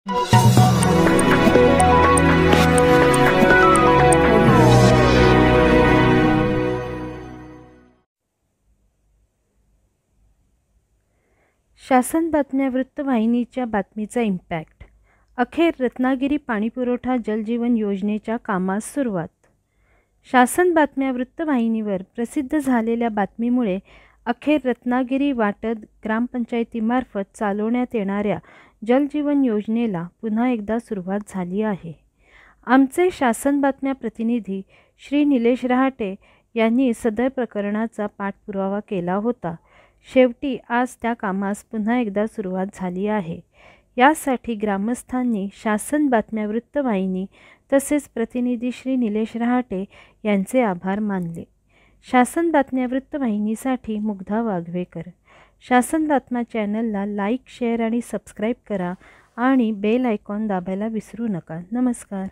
शासन बातम्या वृत्तवाहिनीच्या बातमीचा इम्पॅक्ट. अखेर रत्नागिरी पाणीपुरवठा जलजीवन योजनेच्या कामास सुरुवात. शासन बातम्या वृत्तवाहिनीवर प्रसिद्ध झालेल्या बातमीमुळे अखेर रत्नागिरी वाटद ग्रामपंचायतीमार्फत चालवण्यात येणाऱ्या जलजीवन योजनेला पुन्हा एकदा सुरुवात झाली आहे. आमचे शासन बातम्या प्रतिनिधी श्री निलेश रहाटे यांनी सदर प्रकरणाचा पाठपुरावा केला होता. शेवटी आज त्या कामास पुन्हा एकदा सुरुवात झाली आहे. यासाठी ग्रामस्थांनी शासन बातम्या वृत्तवाहिनी तसेच प्रतिनिधी श्री निलेश रहाटे यांचे आभार मानले. शासन बातम्या वृत्तवाहिनीसाठी मुग्धा वाघवेकर. शासन बातम्या चॅनलला लाईक, शेअर आणि सबस्क्राईब करा आणि बेल आयकॉन दाबायला विसरू नका. नमस्कार.